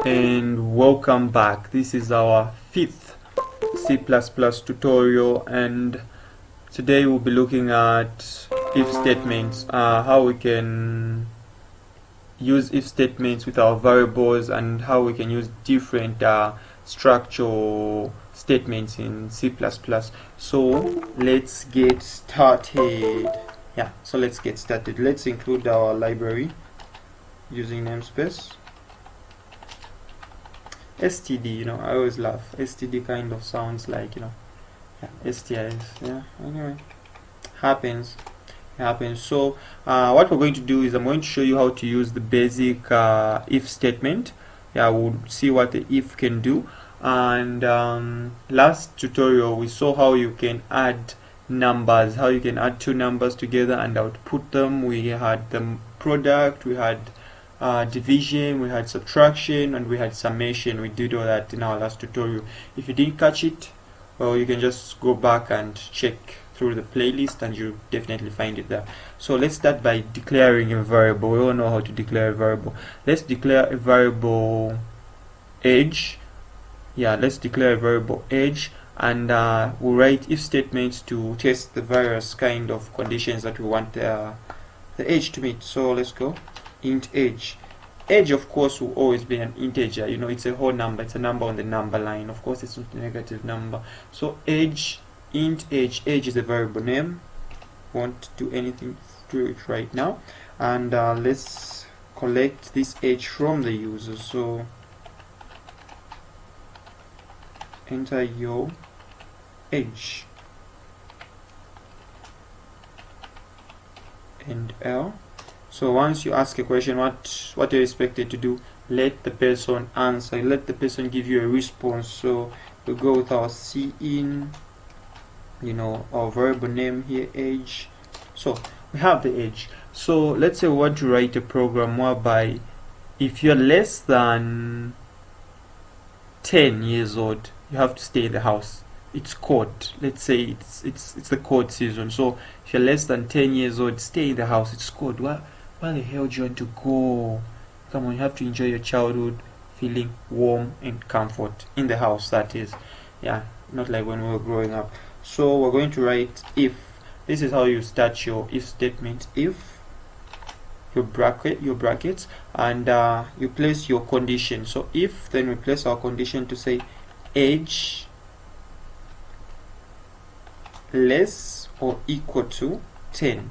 And welcome back. This is our fifth C++ tutorial, and today we'll be looking at if statements, how we can use if statements with our variables, and how we can use different structural statements in C++. So let's get started. Let's include our library using namespace. STD, I always laugh. STD kind of sounds like, STIs. Anyway, happens. So what we're going to do is I'm going to show you how to use the basic if statement. We'll see what the if can do. And last tutorial we saw how you can add numbers, how you can add two numbers together and output them. We had the product, we had division, we had subtraction, and we had summation. We did all that in our last tutorial. If you didn't catch it, well, you can just go back and check through the playlist and you definitely find it there. So let's start by declaring a variable. We all know how to declare a variable. Let's declare a variable age. Let's declare a variable age, and we'll write if statements to test the various kind of conditions that we want the age to meet. So let's go. Int age. Age, of course, will always be an integer. It's a whole number. It's a number on the number line. Of course, it's not a negative number. So age, int age. Age is a variable name. Won't do anything to it right now. And let's collect this age from the user. So enter your age and L. So once you ask a question, what you're expected to do, let the person answer, let the person give you a response. So we go with our cin, our variable name here, age. So we have the age. So let's say we want to write a program whereby if you're less than 10 years old, you have to stay in the house. It's court. Let's say it's the court season. So if you're less than 10 years old, stay in the house. It's court. Where the hell do you want to go? Come on, you have to enjoy your childhood feeling warm and comfort in the house, that is. Not like when we were growing up. So we're going to write if. This is how you start your if statement. If your brackets, and you place your condition. So if, then we place our condition to say age less or equal to 10.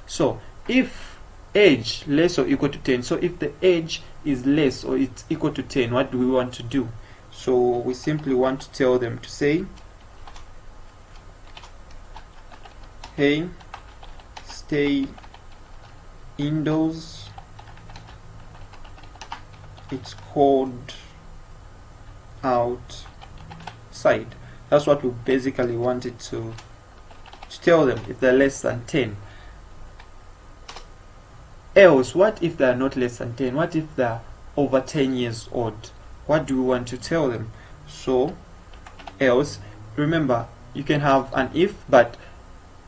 So if age less or equal to 10, so if the age is less or it's equal to 10, what do we want to do? So we simply want to tell them to say, hey, stay indoors, it's cold outside. That's what we basically wanted to tell them if they're less than 10. Else, what if they are not less than 10? What if they are over 10 years old? What do we want to tell them? So else, remember, you can have an if, but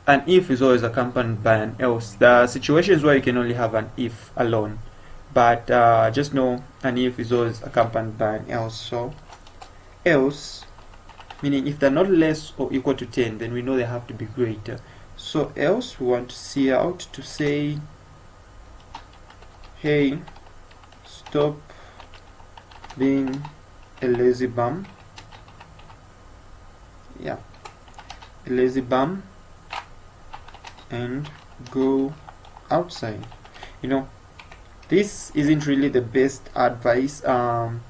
an if is always accompanied by an else. There are situations where you can only have an if alone, but just know an if is always accompanied by an else. So else, meaning if they're not less or equal to 10, then we know they have to be greater. So else, we want to see out to say, hey, stop being a lazy bum. A lazy bum, and go outside. This isn't really the best advice in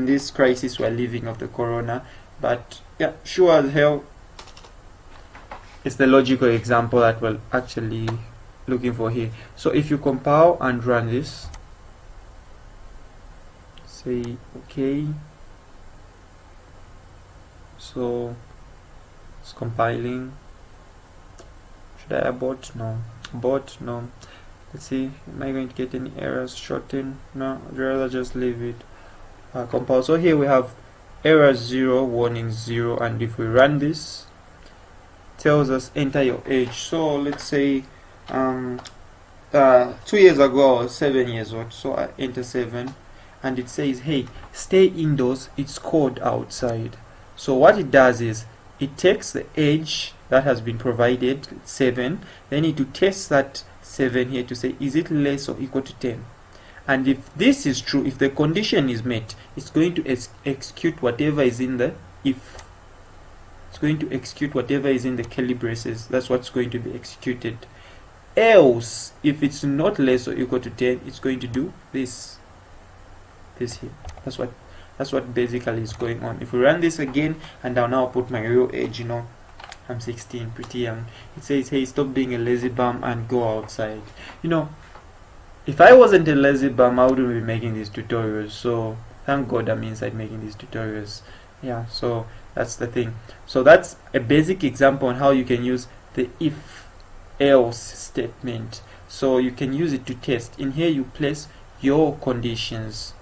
this crisis we're living of the corona, but sure as hell it's the logical example that we're actually looking for here. So if you compile and run this, say okay. So it's compiling. Should I abort? No. Abort? No. Let's see, am I going to get any errors? Shorten? No, I'd rather just leave it. Compile. So here we have error 0, warning 0, and if we run this, tells us enter your age. So let's say 2 years ago I was 7 years old, so I enter 7, and it says, hey, stay indoors, it's cold outside. So what it does is it takes the age that has been provided, 7, then it to test that 7 here to say, is it less or equal to 10? And if this is true, if the condition is met, it's going to execute whatever is in the if. It's going to execute whatever is in the curly braces. That's what's going to be executed. Else, if it's not less or equal to 10, it's going to do this here. That's what basically is going on. If we run this again, and I'll now put my real age, I'm 16, pretty young. It says, hey, stop being a lazy bum and go outside. If I wasn't a lazy bum, I wouldn't be making these tutorials. So thank God I'm inside making these tutorials. Yeah, so that's the thing. So that's a basic example on how you can use the if else statement. So you can use it to test. In here you place your conditions.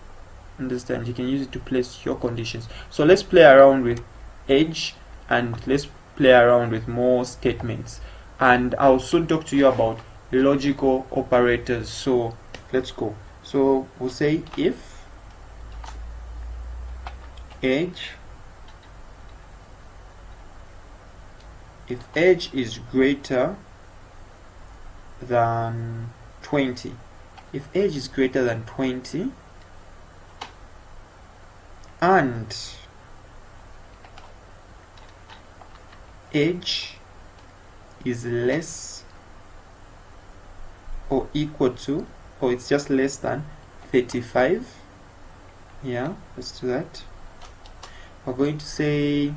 Understand? You can use it to place your conditions. So let's play around with age, and let's play around with more statements, and I'll soon talk to you about logical operators. So let's go. So we'll say if age is greater than 20, if age is greater than 20 and age is less or equal to, or it's just less than 35, yeah, let's do that. We're going to say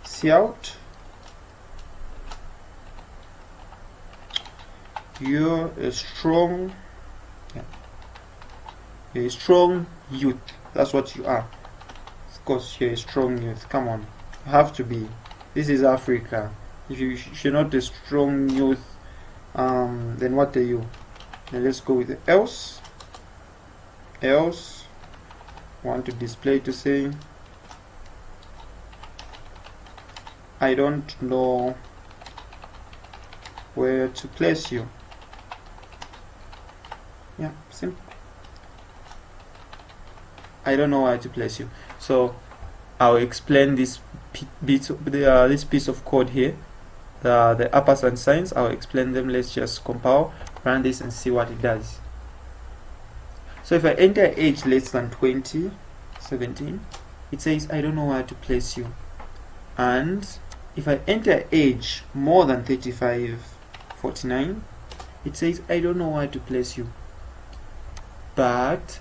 Cout, you're a strong, you're a strong youth. That's what you are. Of course, you're a strong youth. Come on, you have to be. This is Africa. If you're not a strong youth, then what are you? Then let's go with the else. Else, want to display to say, I don't know where to place you. Yeah, simple. I don't know where to place you. So I'll explain this this piece of code here, the uppers and signs. I'll explain them. Let's just compile, run this, and see what it does. So if I enter age less than 20, 17, it says I don't know where to place you. And if I enter age more than 35, 49, it says I don't know where to place you. But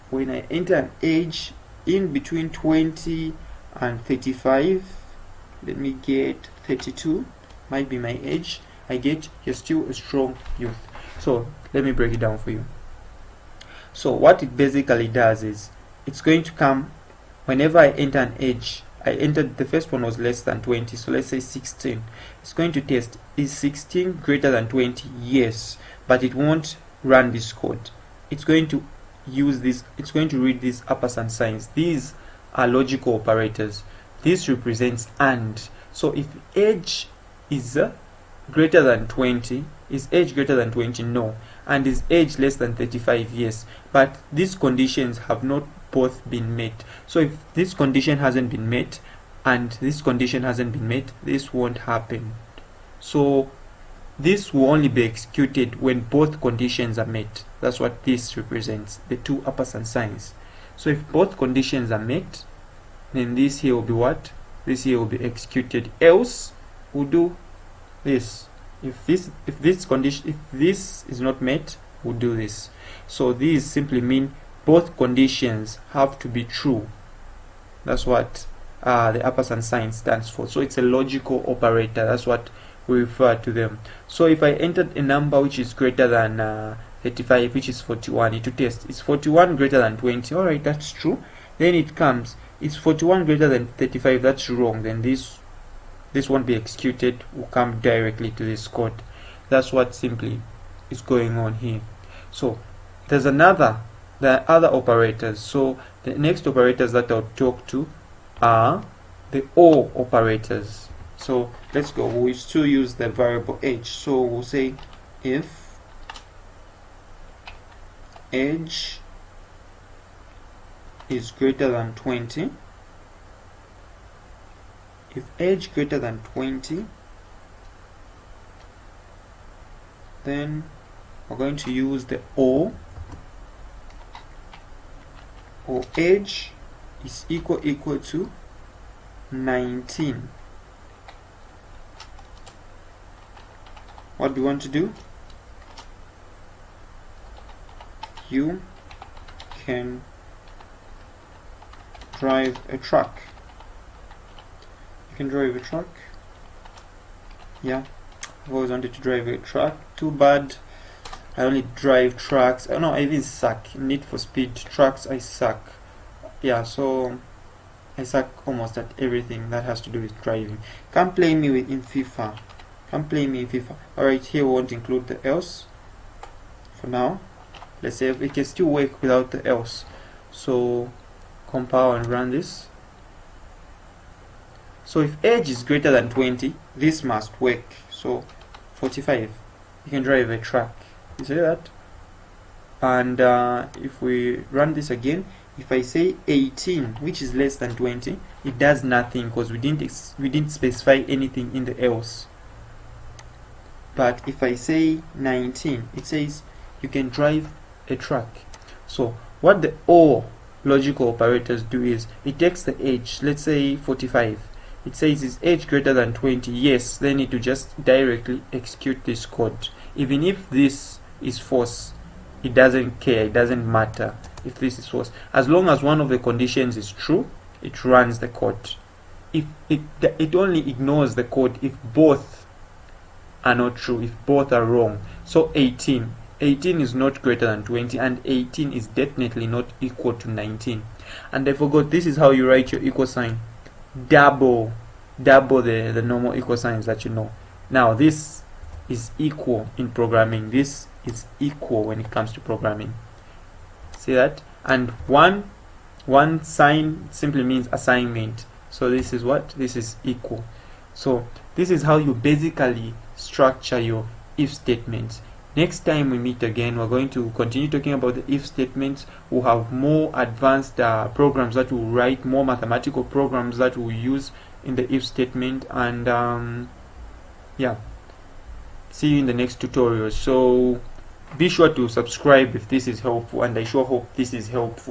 when I enter an age in between 20 and 35, let me get 32, might be my age, I get you're still a strong youth. So let me break it down for you. So what it basically does is it's going to come whenever I enter an age. I entered, the first one was less than 20, so let's say 16. It's going to test, is 16 greater than 20? Yes, but it won't run this code. It's going to use this, it's going to read these uppers and signs. These are logical operators. This represents and. So if age is greater than 20, is age greater than 20? No. And is age less than 35? Yes. But these conditions have not both been met. So if this condition hasn't been met and this condition hasn't been met, this won't happen. So this will only be executed when both conditions are met. That's what this represents, the two uppers and signs. So if both conditions are met, then this here will be what? This here will be executed. Else we'll do this. If this is not met, we'll do this. So these simply mean both conditions have to be true. That's what the uppers and signs stands for. So it's a logical operator. That's what we refer to them. So if I entered a number which is greater than 35, which is 41, it will test, is 41 greater than 20? Alright, that's true. Then it comes, is 41 greater than 35? That's wrong. Then this won't be executed, will come directly to this code. That's what simply is going on here. So there's there are other operators. So the next operators that I'll talk to are the OR operators. So let's go. We still use the variable age. So we'll say if age is greater than 20, if age greater than 20, then we're going to use the or age is equal to 19. What do we want to do? You can drive a truck. You can drive a truck. Yeah, I've always wanted to drive a truck. Too bad I only drive trucks. Oh no, I even suck. Need for Speed trucks, I suck. Yeah, so I suck almost at everything that has to do with driving. Come play me in FIFA. Come play me in FIFA. Alright, here we won't include the else for now. Let's say we can still work without the else. So compile and run this. So if age is greater than 20, this must work. So 45, you can drive a truck. You see that? And if we run this again, if I say 18, which is less than 20, it does nothing because we didn't specify anything in the else. But if I say 19, it says you can drive a truck. So what the or logical operators do is it takes the age, let's say 45. It says is age greater than 20, yes, they need to just directly execute this code. Even if this is false, it doesn't care, it doesn't matter if this is false. As long as one of the conditions is true, it runs the code. If it only ignores the code if both are not true, if both are wrong. So 18 is not greater than 20, and 18 is definitely not equal to 19. And I forgot, this is how you write your equal sign. Double the normal equal signs that you know. Now this is equal in programming, this is equal when it comes to programming. See that? And one sign simply means assignment. So this is what? This is equal. So this is how you basically structure your if statements. Next time we meet again, we're going to continue talking about the if statements. We'll have more advanced programs that will write, more mathematical programs that we'll use in the if statement. And yeah, see you in the next tutorial. So be sure to subscribe if this is helpful, and I sure hope this is helpful.